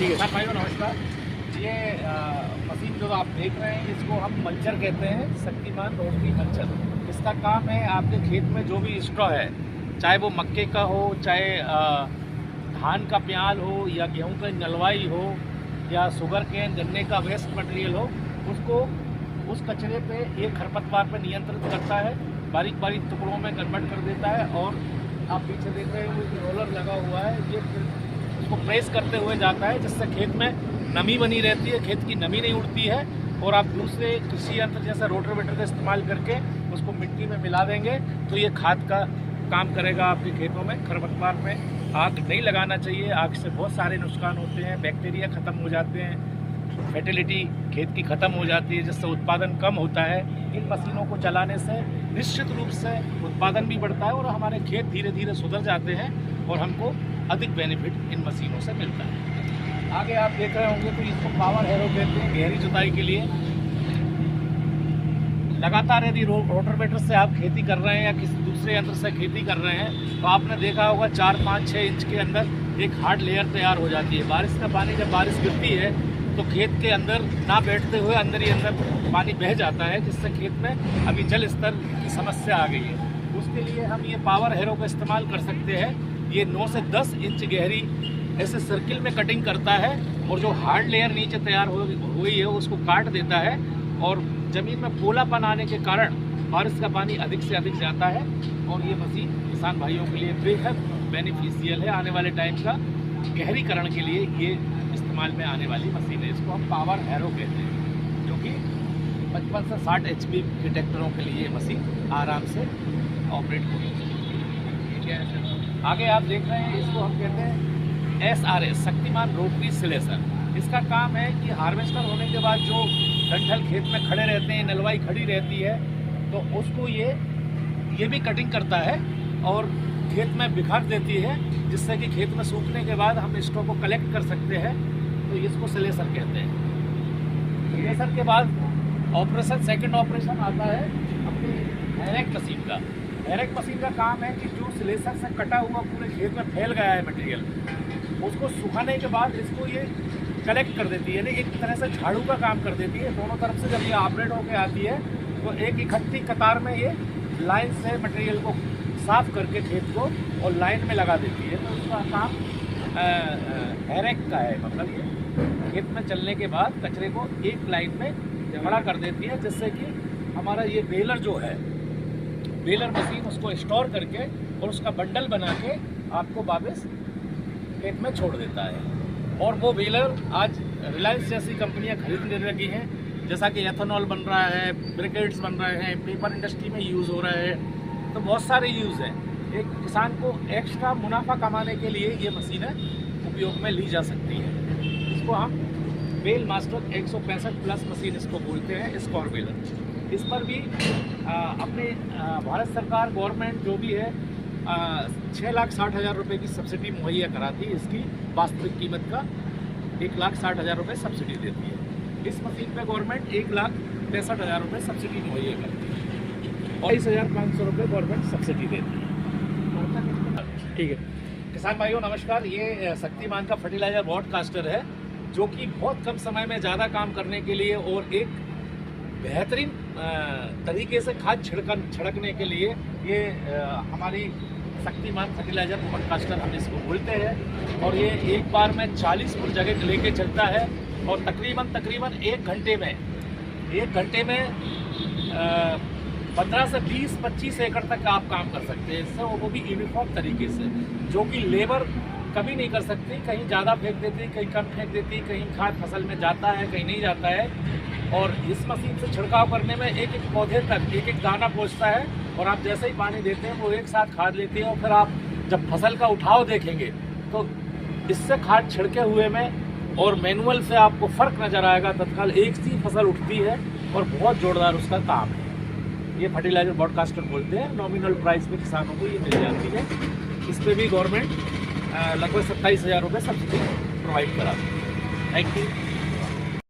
ठीक है। भाइयों नमस्कार। ये मशीन जो आप देख रहे हैं इसको हम मल्चर कहते हैं, शक्तिमान रोटरी मल्चर। इसका काम है आपके खेत में जो भी स्ट्रॉ है, चाहे वो मक्के का हो, चाहे धान का प्याल हो, या गेहूं का नलवाई हो, या शुगर केन गन्ने का वेस्ट मटेरियल हो, उसको उस कचरे पे एक खरपतवार पे नियंत्रित करता है, बारीक बारीक टुकड़ों में कन्वर्ट कर देता है। और आप पीछे देख रहे हो कि रोलर लगा हुआ है, ये फिर उसको प्रेस करते हुए जाता है, जिससे खेत में नमी बनी रहती है, खेत की नमी नहीं उड़ती है। और आप दूसरे कृषि यंत्र जैसे रोटावेटर का इस्तेमाल करके उसको मिट्टी में मिला देंगे तो ये खाद का काम करेगा आपके खेतों में। खरपतवार में आग नहीं लगाना चाहिए, आग से बहुत सारे नुकसान होते हैं, बैक्टीरिया ख़त्म हो जाते हैं, फर्टिलिटी खेत की ख़त्म हो जाती है, जिससे उत्पादन कम होता है। इन मशीनों को चलाने से निश्चित रूप से उत्पादन भी बढ़ता है और हमारे खेत धीरे धीरे सुधर जाते हैं और हमको अधिक बेनिफिट इन मशीनों से मिलता है। आगे आप देख रहे होंगे तो इसको पावर हैरो कहते हैं, गहरी जुताई के लिए। लगातार यदि रोटावेटर से आप खेती कर रहे हैं या किसी दूसरे यंत्र से खेती कर रहे हैं तो आपने देखा होगा 4, 5, 6 इंच के अंदर एक हार्ड लेयर तैयार हो जाती है। बारिश का पानी जब बारिश गिरती है तो खेत के अंदर ना बैठते हुए अंदर ही अंदर पानी बह जाता है, जिससे खेत में अभी जल स्तर की समस्या आ गई है। उसके लिए हम ये पावर हैरो का इस्तेमाल कर सकते हैं। ये 9 से 10 इंच गहरी ऐसे सर्किल में कटिंग करता है और जो हार्ड लेयर नीचे तैयार हुई है उसको काट देता है और ज़मीन में पोलापन आने के कारण बारिश का पानी अधिक से अधिक जाता है। और ये मशीन किसान भाइयों के लिए बेहद बेनिफिशियल है। आने वाले टाइम का गहरीकरण के लिए ये इस्तेमाल में आने वाली मशीन है। इसको हम पावर हैरो कहते हैं, जो कि 55 से 60 HP के ट्रैक्टरों के लिए मशीन आराम से ऑपरेट होगी। ठीक है, आगे आप देख रहे हैं इसको हम कहते हैं SRS, शक्तिमान रोटरी स्लेशर। इसका काम है कि हार्वेस्टर होने के बाद जो डंठल खेत में खड़े रहते हैं, नलवाई खड़ी रहती है, तो उसको ये भी कटिंग करता है और खेत में बिखार देती है, जिससे कि खेत में सूखने के बाद हम स्टॉक को कलेक्ट कर सकते हैं। तो इसको स्लेशर कहते हैं। स्लेशर के बाद सेकंड ऑपरेशन आता है अपनी हैरेक मशीन का। हैरेक मशीन का काम है कि जो स्लेशर से कटा हुआ पूरे खेत में फैल गया है मटेरियल, उसको सुखाने के बाद इसको ये कलेक्ट कर देती है, यानी एक तरह से झाड़ू का काम कर देती है। दोनों तरफ से जब ये ऑपरेट होकर आती है तो एक इकट्ठी कतार में ये लाइन से मटेरियल को साफ करके खेत को और लाइन में लगा देती है। तो उसका काम हैरेक का है, मतलब ये खेत में चलने के बाद कचरे को एक लाइन में खड़ा कर देती है, जिससे कि हमारा ये बेलर जो है, बेलर मशीन उसको स्टोर करके और उसका बंडल बना के आपको वापस खेत में छोड़ देता है। और वो बेलर आज रिलायंस जैसी कंपनियां खरीदने लगी हैं, जैसा कि एथेनॉल बन रहा है, ब्रिकेट्स बन रहे हैं, पेपर इंडस्ट्री में यूज़ हो रहा है, तो बहुत सारे यूज़ हैं। एक किसान को एक्स्ट्रा मुनाफा कमाने के लिए ये मशीनें उपयोग में ली जा सकती हैं। इसको हम बेल मास्टर 165 प्लस मशीन इसको बोलते हैं, स्कॉर बेलर। इस पर भी अपने भारत सरकार गवर्नमेंट जो भी है 6,60,000 रुपये की सब्सिडी मुहैया कराती है। इसकी वास्तविक कीमत का 1,60,000 रुपये सब्सिडी देती है। इस मशीन पे गवर्नमेंट 1,63,000 रुपये सब्सिडी मुहैया करती है और 22,500 रुपये गवर्नमेंट सब्सिडी देती है। ठीक है। किसान भाइयों नमस्कार। ये शक्तिमान का फर्टिलाइजर ब्रॉडकास्टर है, जो कि बहुत कम समय में ज़्यादा काम करने के लिए और एक बेहतरीन तरीके से खाद छिड़कने के लिए ये हमारी शक्तिमान फर्टिलाइजर ब्रॉडकास्टर हम इसको बोलते हैं। और ये एक बार में 40 फुट जगह लेके चलता है और तकरीबन 1 घंटे में 15 से 20-25 एकड़ तक आप काम कर सकते हैं इससे, वो भी यूनिफॉर्म तरीके से, जो कि लेबर कभी नहीं कर सकती। कहीं ज़्यादा फेंक देती, कहीं कम फेंक देती, कहीं खाद फसल में जाता है, कहीं नहीं जाता है। और इस मशीन से छिड़काव करने में एक एक पौधे तक एक एक दाना पहुँचता है और आप जैसे ही पानी देते हैं वो एक साथ खाद लेती है। और फिर आप जब फसल का उठाव देखेंगे तो इससे खाद छिड़के हुए में और मैनुअल से आपको फ़र्क नज़र आएगा। तत्काल एक सी फसल उठती है और बहुत जोरदार उसका काम है। ये फर्टिलाइजर ब्रॉडकास्टर बोलते हैं। नॉमिनल प्राइस पे किसानों को ये मिल जाती है। इस पर भी गवर्नमेंट लगभग 27,000 रुपये सब्सिडी प्रोवाइड कराती है। Thank you.